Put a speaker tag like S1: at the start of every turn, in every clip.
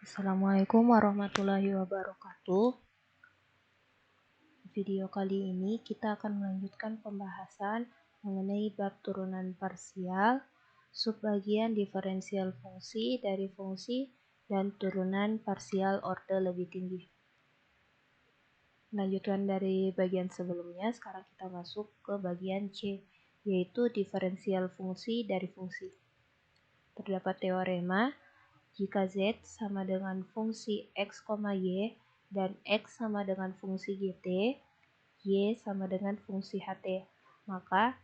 S1: Assalamualaikum warahmatullahi wabarakatuh. Video kali ini kita akan melanjutkan pembahasan mengenai bab turunan parsial, subbagian diferensial fungsi dari fungsi, dan turunan parsial orde lebih tinggi. Lanjutan dari bagian sebelumnya, sekarang kita masuk ke bagian C, yaitu diferensial fungsi dari fungsi. Terdapat teorema jika Z sama dengan fungsi X, Y, dan X sama dengan fungsi GT, Y sama dengan fungsi HT, maka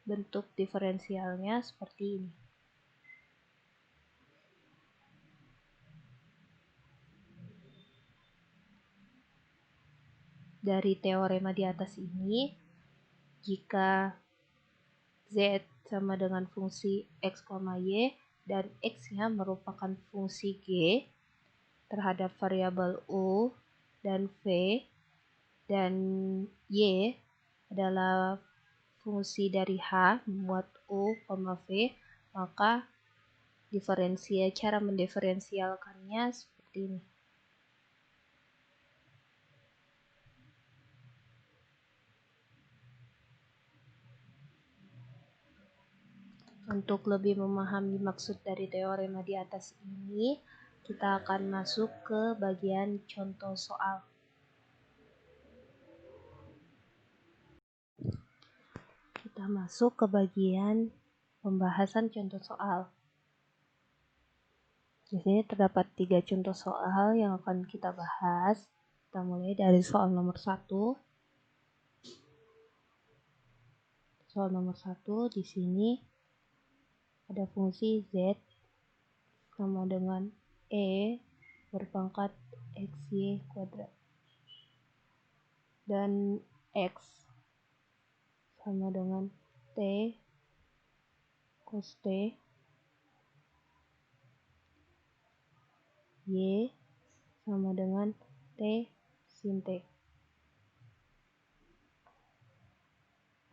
S1: bentuk diferensialnya seperti ini. Dari teorema di atas ini, jika Z sama dengan fungsi X, Y, dan X-nya merupakan fungsi G terhadap variabel U dan V, dan Y adalah fungsi dari H membuat U, V, maka cara mendiferensialkannya seperti ini. Untuk lebih memahami maksud dari teorema di atas ini, kita akan masuk ke bagian contoh soal. Kita masuk ke bagian pembahasan contoh soal. Di sini terdapat 3 contoh soal yang akan kita bahas. Kita mulai dari soal nomor 1. Soal nomor 1 di sini ada fungsi Z sama dengan E berpangkat XY kuadrat. Dan X sama dengan T cos T, Y sama dengan T sin T.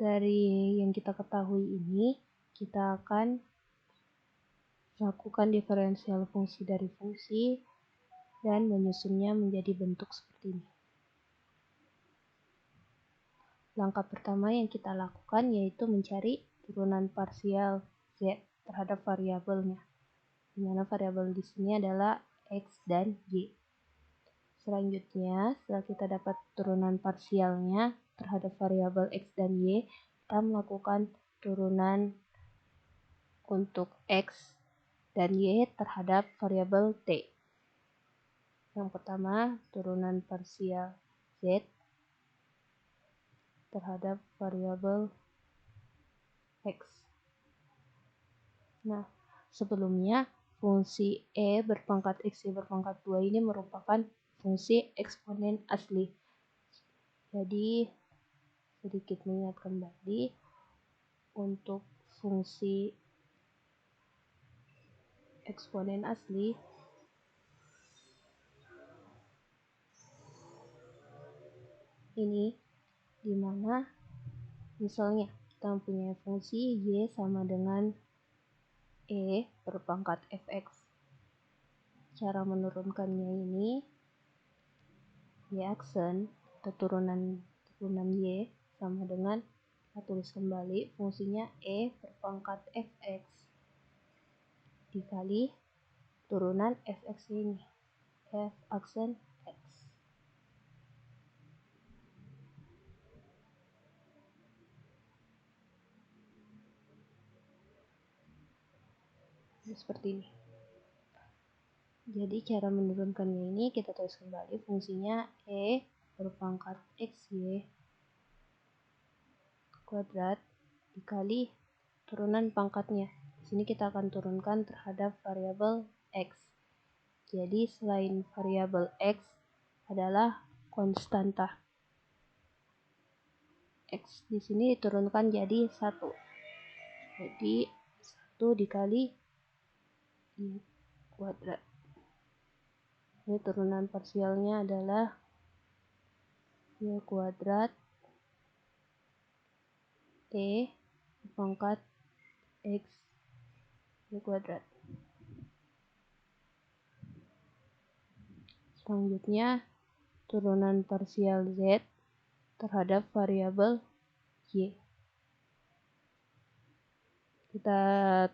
S1: Dari yang kita ketahui ini, kita akan lakukan diferensial fungsi dari fungsi dan menyusunnya menjadi bentuk seperti ini. Langkah pertama yang kita lakukan yaitu mencari turunan parsial Z terhadap variabelnya, di mana variabel di sini adalah X dan Y. Selanjutnya, setelah kita dapat turunan parsialnya terhadap variabel X dan Y, kita melakukan turunan untuk X dan Y terhadap variabel T. Yang pertama, turunan parsial Z terhadap variabel X. Nah, sebelumnya fungsi E berpangkat X, Y berpangkat 2 ini merupakan fungsi eksponen asli. Jadi, sedikit mengingat kembali, untuk fungsi eksponen asli ini dimana misalnya kita mempunyai fungsi Y sama dengan E berpangkat fx. Cara menurunkannya ini Y aksen atau turunan Y sama dengan, kita tulis kembali fungsinya E berpangkat fx dikali turunan fx ini, f aksen x. Seperti ini. Jadi cara menurunkannya ini kita tulis kembali fungsinya E berpangkat XY kuadrat dikali turunan pangkatnya. Di sini kita akan turunkan terhadap variabel X. Jadi selain variabel X adalah konstanta. X di sini diturunkan jadi 1. Jadi 1 dikali Y kuadrat. Ini turunan parsialnya adalah Y kuadrat E pangkat X Y kuadrat. Selanjutnya, turunan parsial Z terhadap variabel Y. Kita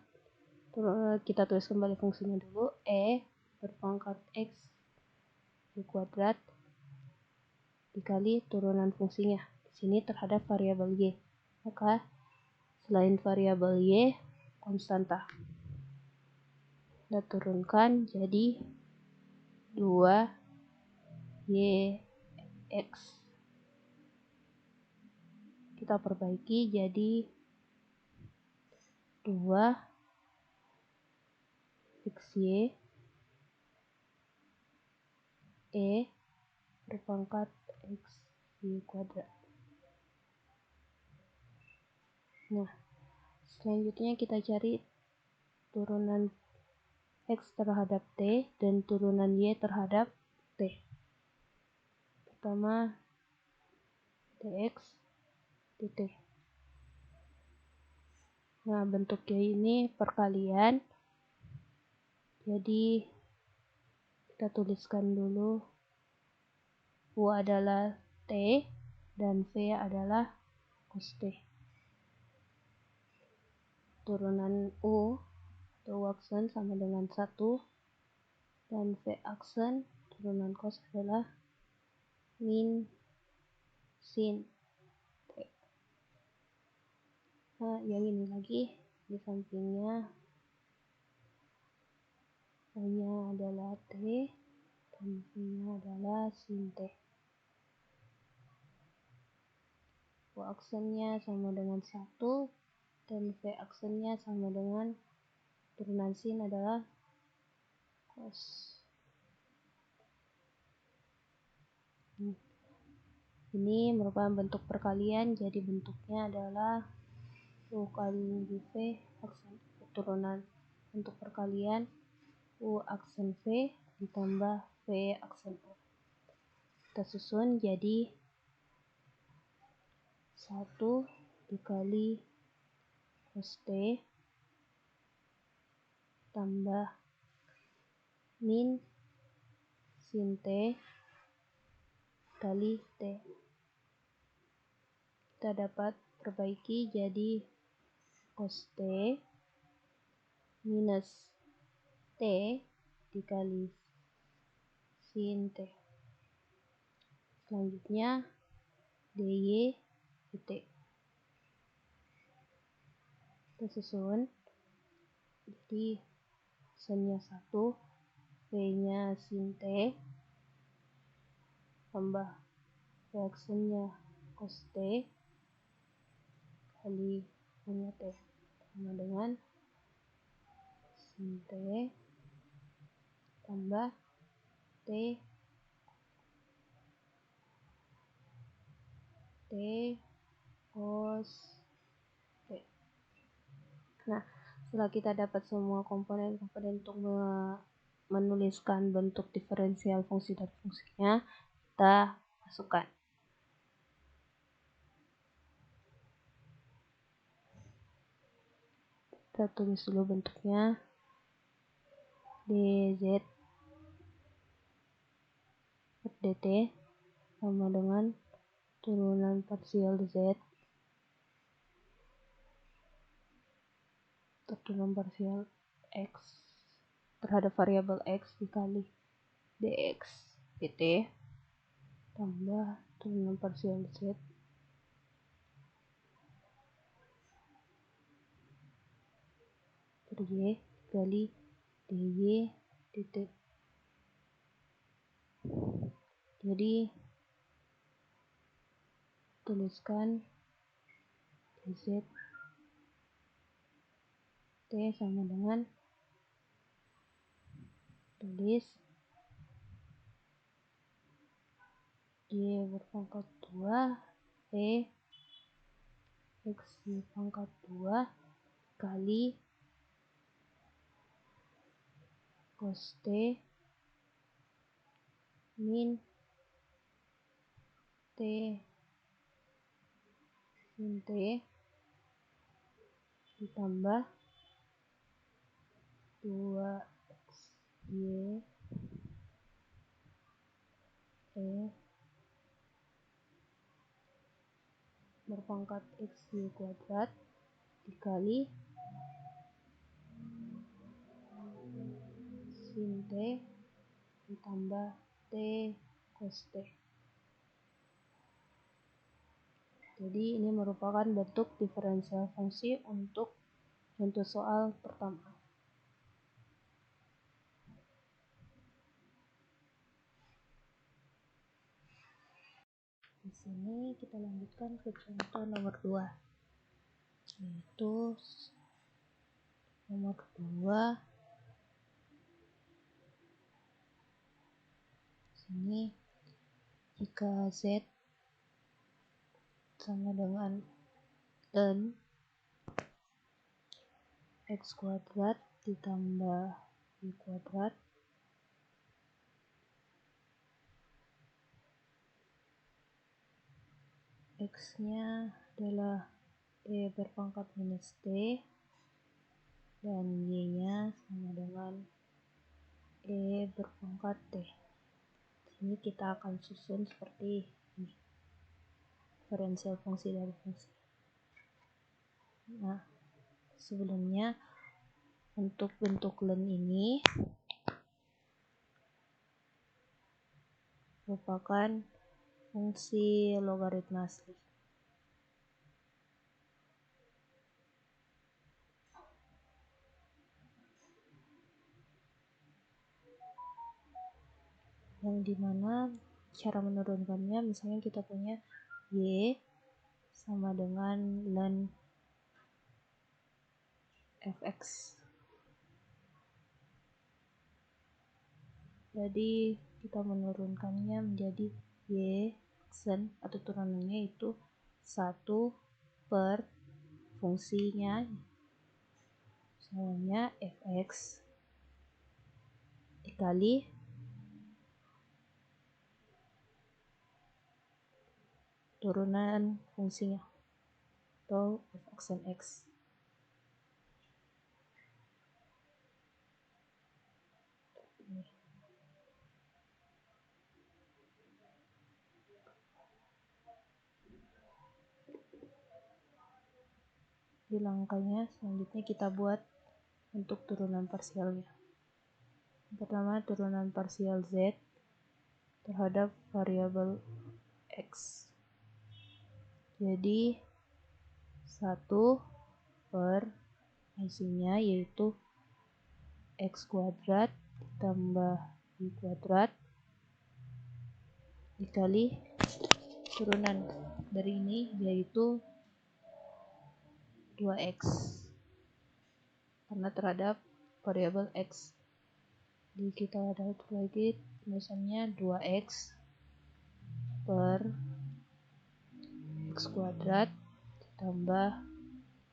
S1: tulis kembali fungsinya dulu. E berpangkat X Y kuadrat dikali turunan fungsinya. Di sini terhadap variabel Y. Maka selain variabel Y, konstanta. Kita turunkan jadi 2YX. Kita perbaiki jadi 2XY E berpangkat X Y kuadrat. Nah, selanjutnya kita cari turunan X terhadap T dan turunan Y terhadap T. Pertama, dx dt. Nah, bentuknya ini perkalian. Jadi, kita tuliskan dulu U adalah T dan V adalah cos T. Turunan U atau U aksen sama dengan 1 dan V aksen turunan cos adalah min sin T. Nah, yang ini lagi di sampingnya U-nya adalah T dan V-nya adalah sin T. U aksennya sama dengan 1 dan V aksennya sama dengan turunan sin adalah cos. Ini merupakan bentuk perkalian, jadi bentuknya adalah U kali V aksen turunan bentuk perkalian U aksen V ditambah V aksen U. Kita susun jadi 1 dikali cos T tambah min sin T kali T. Kita dapat perbaiki jadi cos T minus T dikali sin T. Selanjutnya dy dt. Kita susun jadi aksennya 1, V-nya sin T tambah V aksennya cos T kali U-nya T sama dengan sin T tambah T cos T. Nah, setelah kita dapat semua komponen-komponen untuk menuliskan bentuk diferensial fungsi dan fungsinya, kita masukkan. Kita tulis dulu bentuknya. dz per dt sama dengan turunan parsial z turunan parsial x terhadap variabel x dikali dx dt tambah turunan parsial z per y dikali dy dt. Jadi tuliskan dz t sama dengan tulis y berpangkat 2 e x berpangkat 2 kali cos T min T sin T ditambah 2xy berpangkat xy kuadrat dikali sin t ditambah t cos t. Jadi ini merupakan bentuk diferensial fungsi untuk contoh soal pertama. Di sini kita lanjutkan ke contoh nomor 2, yaitu nomor 2. Sini jika z sama dengan ln x kuadrat ditambah y kuadrat x-nya adalah e berpangkat minus t dan y-nya sama dengan e berpangkat t. Ini kita akan susun seperti ini, diferensial fungsi dari fungsi. Nah, sebelumnya untuk bentuk ln ini merupakan fungsi logaritma asli. Yang dimana cara menurunkannya, misalnya kita punya y sama dengan ln fx. Jadi kita menurunkannya menjadi y aksen atau turunannya itu 1 per fungsinya misalnya fx dikali turunan fungsinya atau f aksen x. Di langkahnya selanjutnya kita buat untuk turunan parsialnya. Pertama, turunan parsial z terhadap variabel x. Jadi 1 per hasilnya yaitu x kuadrat ditambah y kuadrat dikali turunan dari ini yaitu 2x karena terhadap variabel x. Jadi kita dapat lagi misalnya 2x per x kuadrat ditambah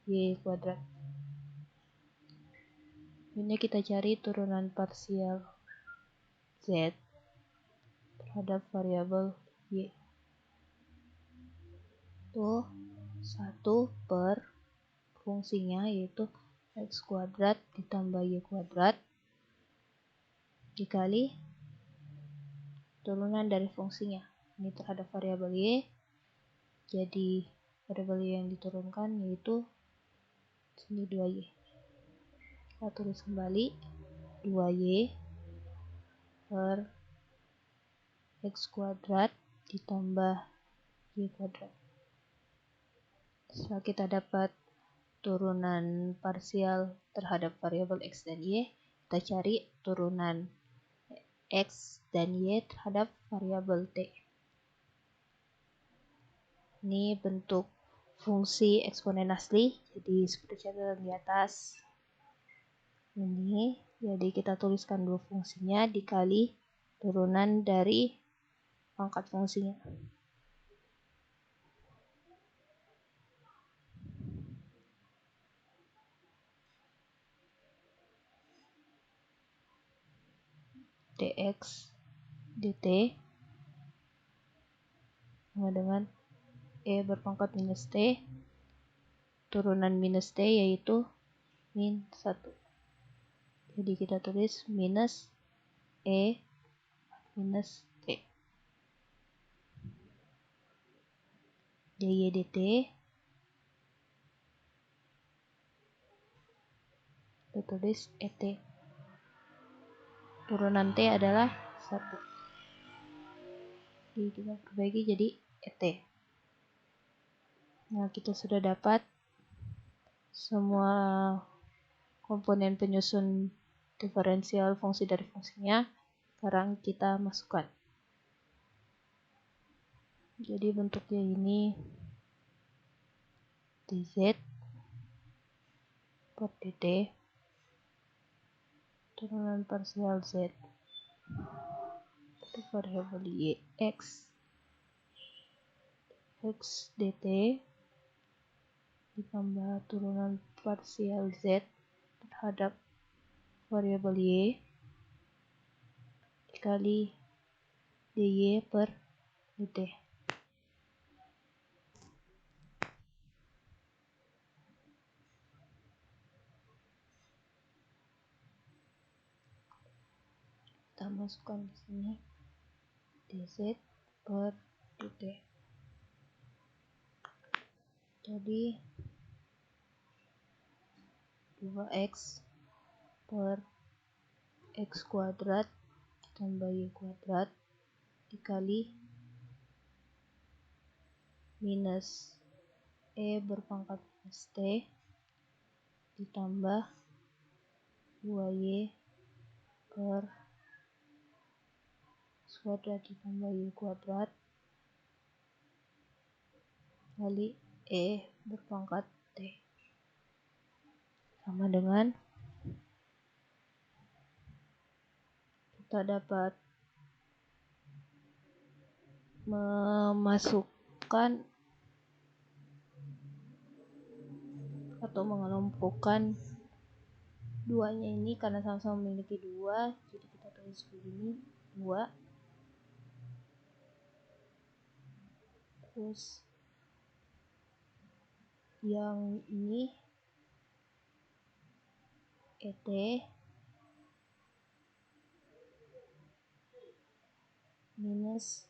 S1: y kuadrat. Ini kita cari turunan parsial z terhadap variabel y. Itu 1 per fungsinya yaitu x kuadrat ditambah y kuadrat dikali turunan dari fungsinya. Ini terhadap variabel y. Jadi variabel y yang diturunkan yaitu sini 2y. Kita tulis kembali 2y per x kuadrat ditambah y kuadrat. Setelah kita dapat turunan parsial terhadap variabel x dan y, kita cari turunan x dan y terhadap variabel t. Ini bentuk fungsi eksponen asli, jadi seperti catatan di atas. Ini, jadi kita tuliskan dua fungsinya dikali turunan dari pangkat fungsinya. Dx dt sama dengan e berpangkat minus t, turunan minus t yaitu min 1. Jadi kita tulis minus e minus t. dy dt, kita tulis et. Turunan t adalah 1. Jadi kita perbaiki jadi et. Nah, kita sudah dapat semua komponen penyusun diferensial fungsi dari fungsinya. Sekarang kita masukkan. Jadi bentuknya ini dz per dt turunan parsial z itu variabel y x dt ditambah turunan parsial z terhadap variabel y dikali dy per dt. Kita masukkan di sini dz per dt. Jadi 2x per x kuadrat tambah y kuadrat dikali minus e berpangkat minus t ditambah 2y per x kuadrat ditambah y kuadrat kali e berpangkat t sama dengan kita dapat memasukkan atau mengelompokkan duanya ini karena sama-sama memiliki 2, jadi kita tulis begini 2, terus yang ini et minus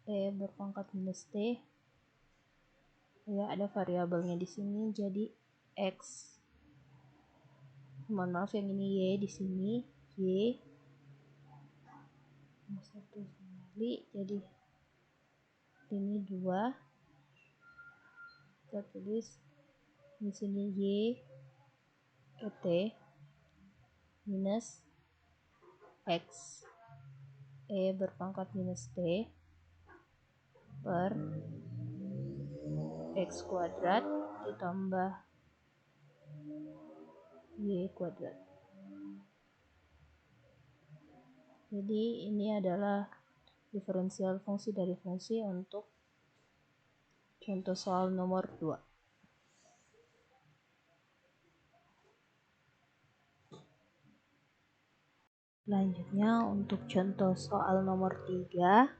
S1: e berpangkat minus t, ya ada variabelnya di sini jadi x. Mohon maaf yang ini y di sini y satu kali, jadi ini 2, kita tulis di sini y et minus x e berpangkat minus t per x kuadrat ditambah y kuadrat. Jadi ini adalah diferensial fungsi dari fungsi untuk contoh soal nomor 2. Selanjutnya untuk contoh soal nomor 3.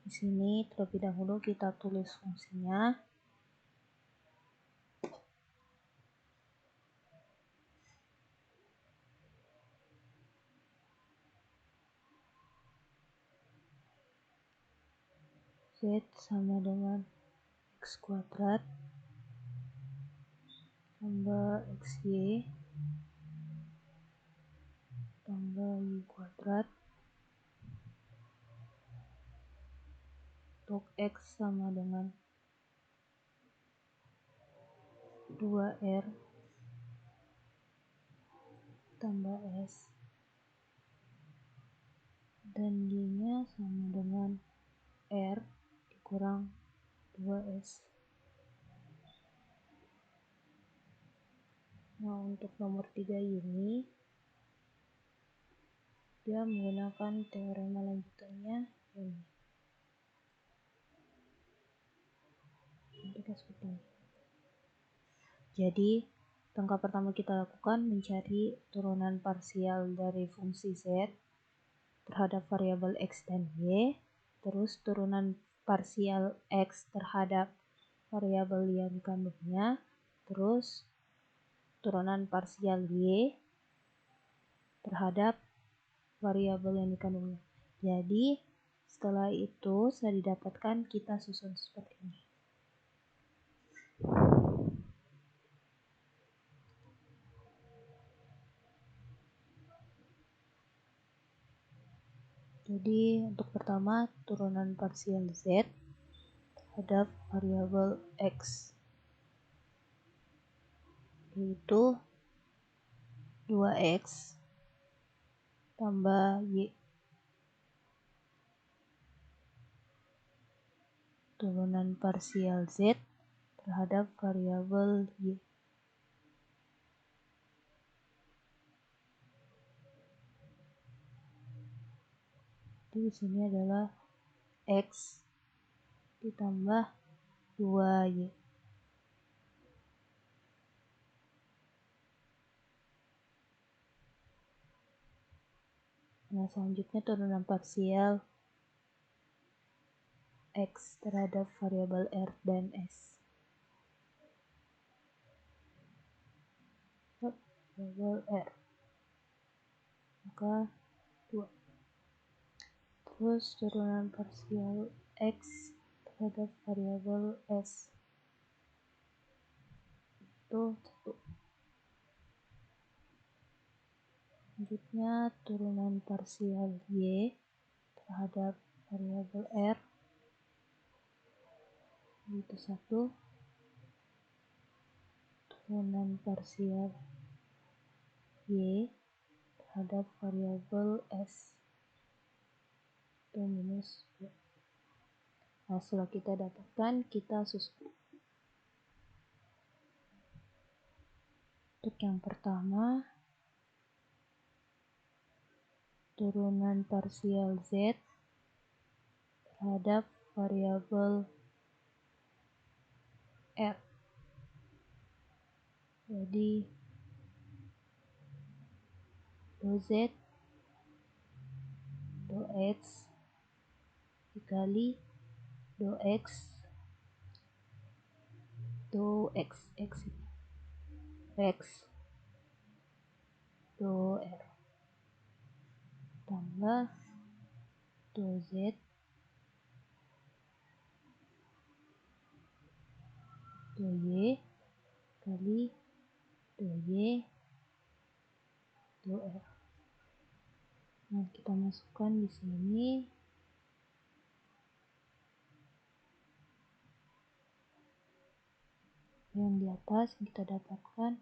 S1: Di sini terlebih dahulu kita tulis fungsinya. Z sama dengan x kuadrat tambah xy tambah y kuadrat. Untuk x sama dengan 2r tambah s dan y nya sama dengan r dikurang 2s. Nah, untuk nomor 3 ini dia menggunakan teorema lanjutannya ini. Seperti ini. Jadi langkah pertama kita lakukan mencari turunan parsial dari fungsi z terhadap variabel x dan y, terus turunan parsial x terhadap variabel yang dikandungnya, terus turunan parsial y terhadap variabel yang dikandungnya. Jadi Setelah itu, setelah didapatkan, kita susun seperti ini. Jadi untuk pertama, turunan parsial Z terhadap variabel X, yaitu 2X tambah Y. Turunan parsial Z terhadap variabel Y. Di sini adalah X ditambah 2Y. Nah, selanjutnya turunan parsial X terhadap variabel R dan S. Variabel R. Maka 2. Terus turunan parsial X terhadap variabel S. Itu 1. Selanjutnya turunan parsial Y terhadap variabel R, itu 1. Turunan parsial Y terhadap variabel S, itu minus 2. Nah, setelah kita dapatkan, kita susun. Untuk yang pertama, turunan parsial Z terhadap variabel R. Jadi 2Z 2X dikali 2X 2R tambah 2Z 2Y kali 2Y 2R. Nah, kita masukkan di sini. Yang di atas kita dapatkan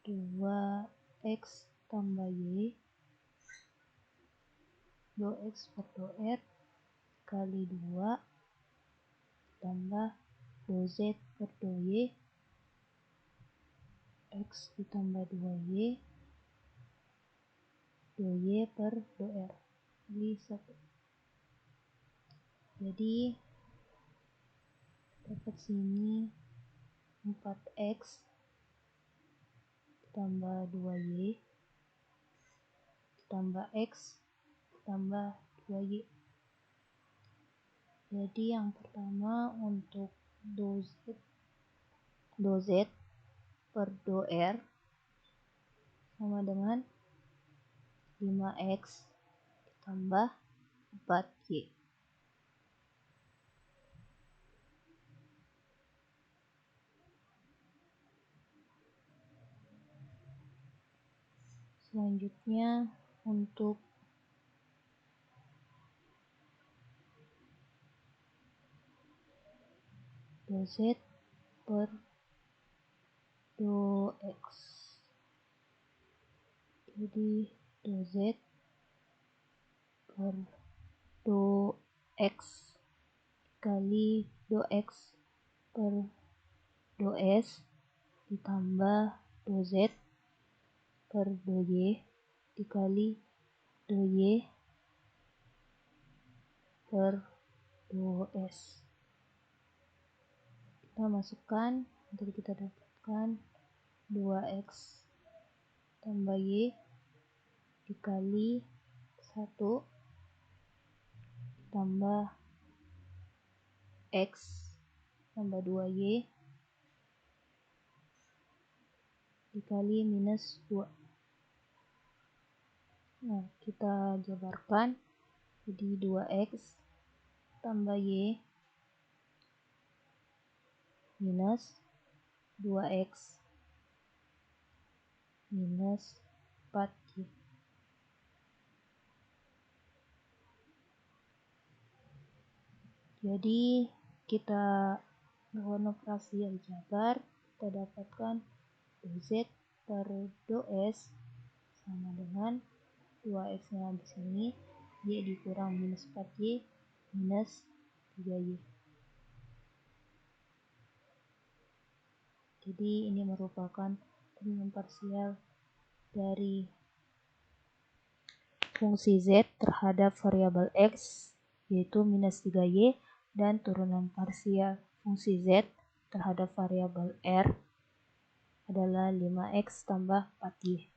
S1: 2X tambah Y 2X per 2R kali 2 tambah 2Z per 2Y X ditambah 2Y 2Y per 2R kali 1. Jadi dapat sini 4X tambah 2Y tambah X tambah 2Y. Jadi yang pertama untuk 2Z per 2R sama dengan 5X ditambah 4Y. Selanjutnya untuk 2Z per 2X. Jadi 2Z per 2X kali 2X per 2S ditambah 2Z per 2Y dikali 2Y per 2S. Kita masukkan, nanti kita dapatkan 2X tambah Y dikali 1 tambah X tambah 2Y dikali minus 2. Nah, kita jabarkan Jadi 2x tambah y minus 2x minus 4y. Jadi kita lakukan operasi aljabar, kita dapatkan 2z per 2s sama dengan 2x nya di sini, y dikurang minus 4y minus 3y. Jadi ini merupakan turunan parsial dari fungsi z terhadap variabel x, yaitu minus 3y, dan turunan parsial fungsi z terhadap variabel r adalah 5x tambah 4y.